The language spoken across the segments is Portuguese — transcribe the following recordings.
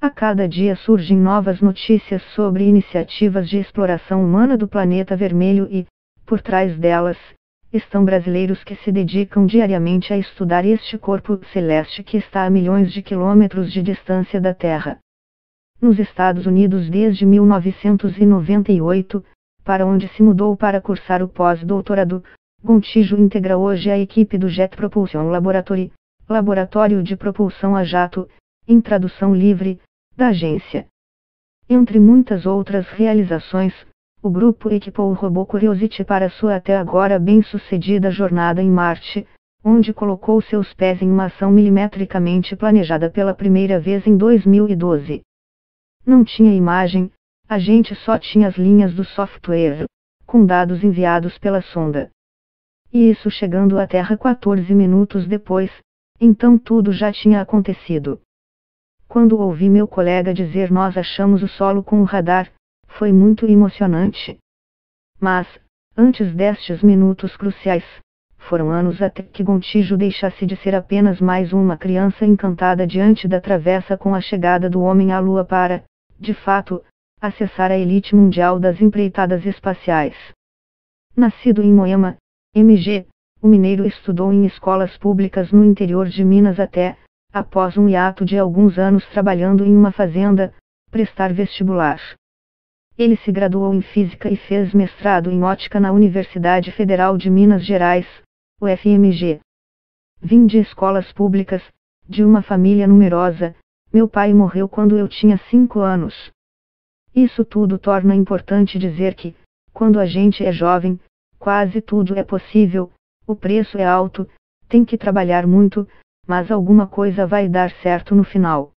A cada dia surgem novas notícias sobre iniciativas de exploração humana do planeta vermelho e, por trás delas, estão brasileiros que se dedicam diariamente a estudar este corpo celeste que está a milhões de quilômetros de distância da Terra. Nos Estados Unidos desde 1998, para onde se mudou para cursar o pós-doutorado, Gontijo integra hoje a equipe do Jet Propulsion Laboratory, Laboratório de Propulsão a Jato, em tradução livre, da agência. Entre muitas outras realizações, o grupo equipou o robô Curiosity para sua até agora bem-sucedida jornada em Marte, onde colocou seus pés em uma ação milimetricamente planejada pela primeira vez em 2012. Não tinha imagem, a gente só tinha as linhas do software, com dados enviados pela sonda. E isso chegando à Terra 14 minutos depois, então tudo já tinha acontecido. Quando ouvi meu colega dizer nós achamos o solo com o radar, foi muito emocionante. Mas, antes destes minutos cruciais, foram anos até que Gontijo deixasse de ser apenas mais uma criança encantada diante da travessa com a chegada do homem à Lua para, de fato, acessar a elite mundial das empreitadas espaciais. Nascido em Moema, MG, o mineiro estudou em escolas públicas no interior de Minas até, após um hiato de alguns anos trabalhando em uma fazenda, prestar vestibular. Ele se graduou em Física e fez mestrado em Ótica na Universidade Federal de Minas Gerais, UFMG. Vim de escolas públicas, de uma família numerosa, meu pai morreu quando eu tinha 5 anos. Isso tudo torna importante dizer que, quando a gente é jovem, quase tudo é possível, o preço é alto, tem que trabalhar muito, mas alguma coisa vai dar certo no final.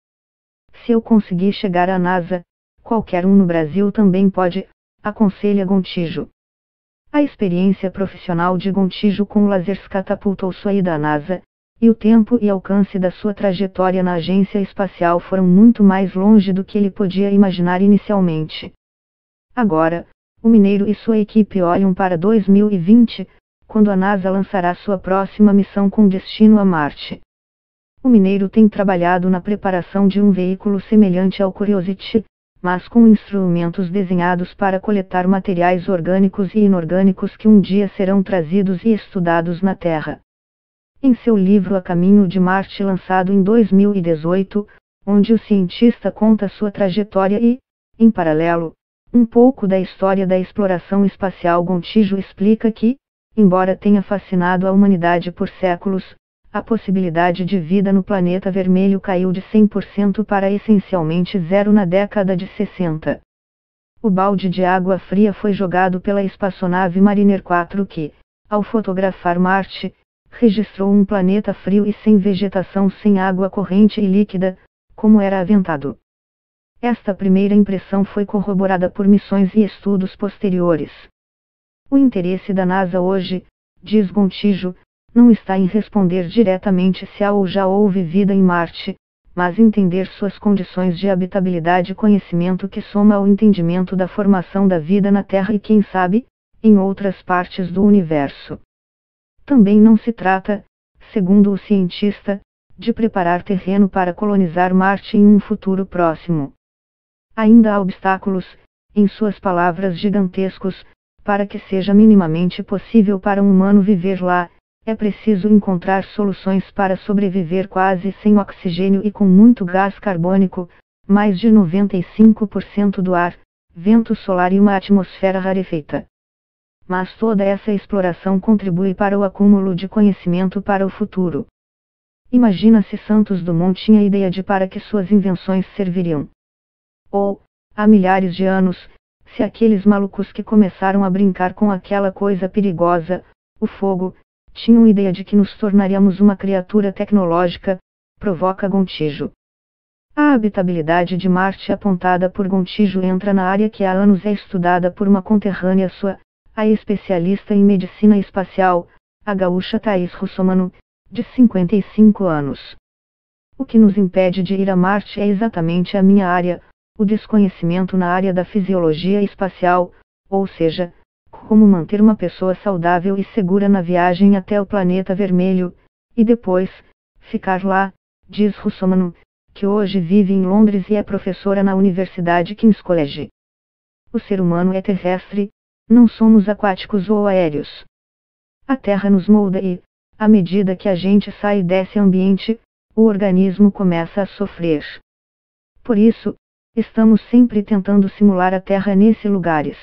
Se eu conseguir chegar à NASA, qualquer um no Brasil também pode, aconselha Gontijo. A experiência profissional de Gontijo com lasers catapultou sua ida à NASA, e o tempo e alcance da sua trajetória na agência espacial foram muito mais longe do que ele podia imaginar inicialmente. Agora, o mineiro e sua equipe olham para 2020, quando a NASA lançará sua próxima missão com destino a Marte. O mineiro tem trabalhado na preparação de um veículo semelhante ao Curiosity, mas com instrumentos desenhados para coletar materiais orgânicos e inorgânicos que um dia serão trazidos e estudados na Terra. Em seu livro A Caminho de Marte, lançado em 2018, onde o cientista conta sua trajetória e, em paralelo, um pouco da história da exploração espacial, Gontijo explica que, embora tenha fascinado a humanidade por séculos, a possibilidade de vida no planeta vermelho caiu de 100% para essencialmente zero na década de 60. O balde de água fria foi jogado pela espaçonave Mariner 4 que, ao fotografar Marte, registrou um planeta frio e sem vegetação, sem água corrente e líquida, como era aventado. Esta primeira impressão foi corroborada por missões e estudos posteriores. O interesse da NASA hoje, diz Gontijo, não está em responder diretamente se há ou já houve vida em Marte, mas entender suas condições de habitabilidade, conhecimento que soma ao entendimento da formação da vida na Terra e, quem sabe, em outras partes do universo. Também não se trata, segundo o cientista, de preparar terreno para colonizar Marte em um futuro próximo. Ainda há obstáculos, em suas palavras, gigantescos, para que seja minimamente possível para um humano viver lá. É preciso encontrar soluções para sobreviver quase sem oxigênio e com muito gás carbônico, mais de 95% do ar, vento solar e uma atmosfera rarefeita. Mas toda essa exploração contribui para o acúmulo de conhecimento para o futuro. Imagina se Santos Dumont tinha ideia de para que suas invenções serviriam. Ou, há milhares de anos, se aqueles malucos que começaram a brincar com aquela coisa perigosa, o fogo, tinham ideia de que nos tornaríamos uma criatura tecnológica, provoca Gontijo. A habitabilidade de Marte apontada por Gontijo entra na área que há anos é estudada por uma conterrânea sua, a especialista em medicina espacial, a gaúcha Thaís Russomano, de 55 anos. O que nos impede de ir a Marte é exatamente a minha área, o desconhecimento na área da fisiologia espacial, ou seja, como manter uma pessoa saudável e segura na viagem até o planeta vermelho, e depois, ficar lá, diz Russomano, que hoje vive em Londres e é professora na Universidade King's College. O ser humano é terrestre, não somos aquáticos ou aéreos. A Terra nos molda e, à medida que a gente sai desse ambiente, o organismo começa a sofrer. Por isso, estamos sempre tentando simular a Terra nesses lugares.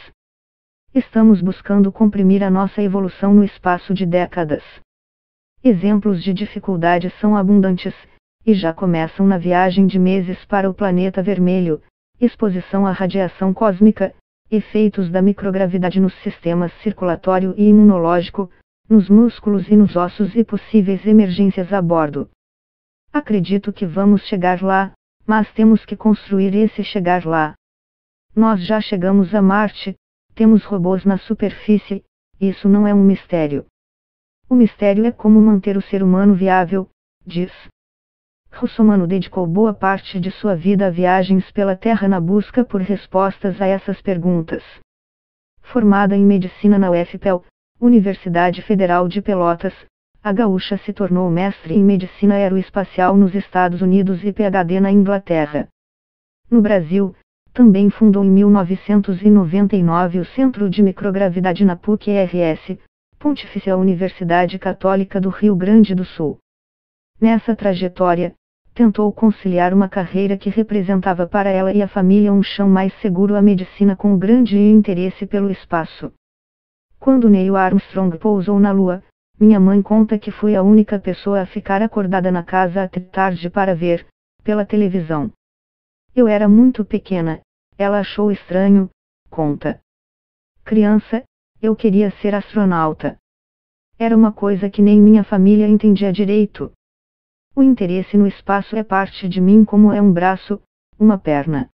Estamos buscando comprimir a nossa evolução no espaço de décadas. Exemplos de dificuldades são abundantes, e já começam na viagem de meses para o planeta vermelho, exposição à radiação cósmica, efeitos da microgravidade nos sistemas circulatório e imunológico, nos músculos e nos ossos e possíveis emergências a bordo. Acredito que vamos chegar lá, mas temos que construir esse chegar lá. Nós já chegamos a Marte, temos robôs na superfície, isso não é um mistério. O mistério é como manter o ser humano viável, diz. Russomano dedicou boa parte de sua vida a viagens pela Terra na busca por respostas a essas perguntas. Formada em medicina na UFPEL, Universidade Federal de Pelotas, a gaúcha se tornou mestre em medicina aeroespacial nos Estados Unidos e PhD na Inglaterra. No Brasil, também fundou em 1999 o Centro de Microgravidade na PUC-RS, Pontifícia Universidade Católica do Rio Grande do Sul. Nessa trajetória, tentou conciliar uma carreira que representava para ela e a família um chão mais seguro à medicina com grande interesse pelo espaço. Quando Neil Armstrong pousou na Lua, minha mãe conta que fui a única pessoa a ficar acordada na casa até tarde para ver, pela televisão. Eu era muito pequena, ela achou estranho, conta. Criança, eu queria ser astronauta. Era uma coisa que nem minha família entendia direito. O interesse no espaço é parte de mim como é um braço, uma perna.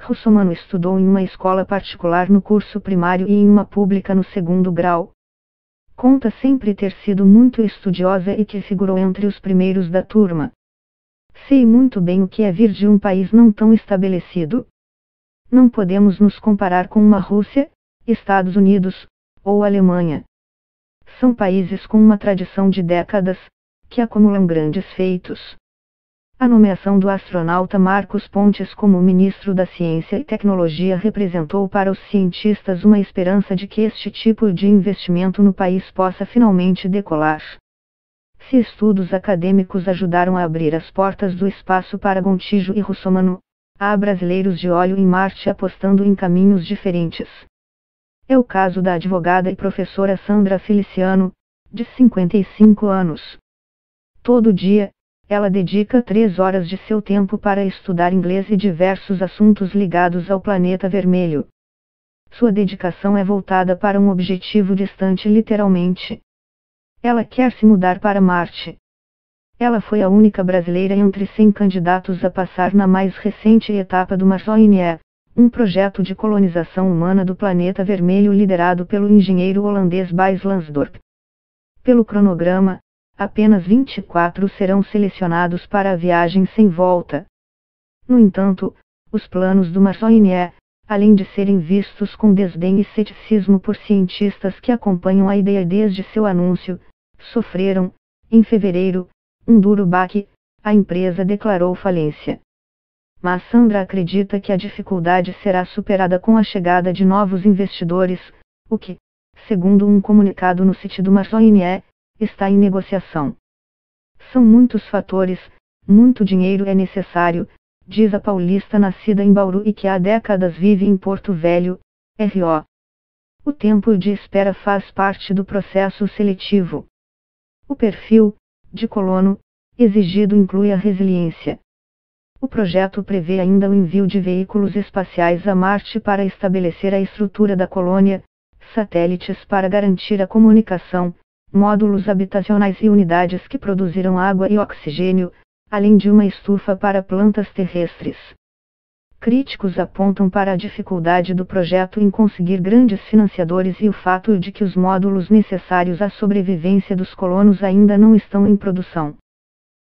Russomano estudou em uma escola particular no curso primário e em uma pública no segundo grau. Conta sempre ter sido muito estudiosa e que figurou entre os primeiros da turma. Sei muito bem o que é vir de um país não tão estabelecido. Não podemos nos comparar com uma Rússia, Estados Unidos, ou Alemanha. São países com uma tradição de décadas, que acumulam grandes feitos. A nomeação do astronauta Marcos Pontes como ministro da Ciência e Tecnologia representou para os cientistas uma esperança de que este tipo de investimento no país possa finalmente decolar. Se estudos acadêmicos ajudaram a abrir as portas do espaço para Gontijo e Russomano, há brasileiros de olho em Marte apostando em caminhos diferentes. É o caso da advogada e professora Sandra Feliciano, de 55 anos. Todo dia, ela dedica 3 horas de seu tempo para estudar inglês e diversos assuntos ligados ao planeta vermelho. Sua dedicação é voltada para um objetivo distante literalmente. Ela quer se mudar para Marte. Ela foi a única brasileira entre 100 candidatos a passar na mais recente etapa do Marsoinje, um projeto de colonização humana do planeta vermelho liderado pelo engenheiro holandês Bas Lansdorp. Pelo cronograma, apenas 24 serão selecionados para a viagem sem volta. No entanto, os planos do Marsoinje, além de serem vistos com desdém e ceticismo por cientistas que acompanham a ideia desde seu anúncio, sofreram, em fevereiro, um duro baque. A empresa declarou falência. Mas Sandra acredita que a dificuldade será superada com a chegada de novos investidores, o que, segundo um comunicado no site do Marsoinje, está em negociação. São muitos fatores, muito dinheiro é necessário, diz a paulista nascida em Bauru e que há décadas vive em Porto Velho, RO. O tempo de espera faz parte do processo seletivo. O perfil, de colono, exigido inclui a resiliência. O projeto prevê ainda o envio de veículos espaciais a Marte para estabelecer a estrutura da colônia, satélites para garantir a comunicação, módulos habitacionais e unidades que produzirão água e oxigênio, além de uma estufa para plantas terrestres. Críticos apontam para a dificuldade do projeto em conseguir grandes financiadores e o fato de que os módulos necessários à sobrevivência dos colonos ainda não estão em produção.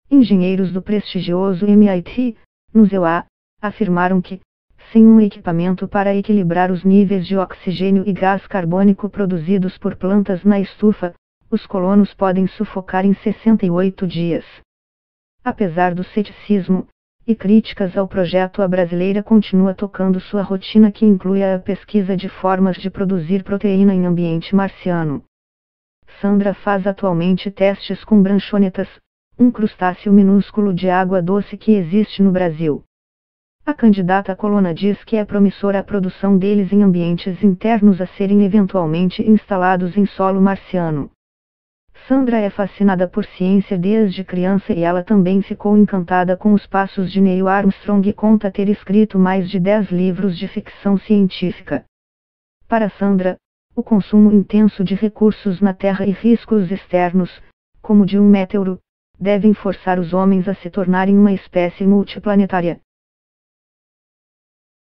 Engenheiros do prestigioso MIT, no ZEUA, afirmaram que, sem um equipamento para equilibrar os níveis de oxigênio e gás carbônico produzidos por plantas na estufa, os colonos podem sufocar em 68 dias. Apesar do ceticismo, e críticas ao projeto, a brasileira continua tocando sua rotina, que inclui a pesquisa de formas de produzir proteína em ambiente marciano. Sandra faz atualmente testes com branchonetas, um crustáceo minúsculo de água doce que existe no Brasil. A candidata colona diz que é promissora a produção deles em ambientes internos a serem eventualmente instalados em solo marciano. Sandra é fascinada por ciência desde criança e ela também ficou encantada com os passos de Neil Armstrong e conta ter escrito mais de 10 livros de ficção científica. Para Sandra, o consumo intenso de recursos na Terra e riscos externos, como de um meteoro, devem forçar os homens a se tornarem uma espécie multiplanetária.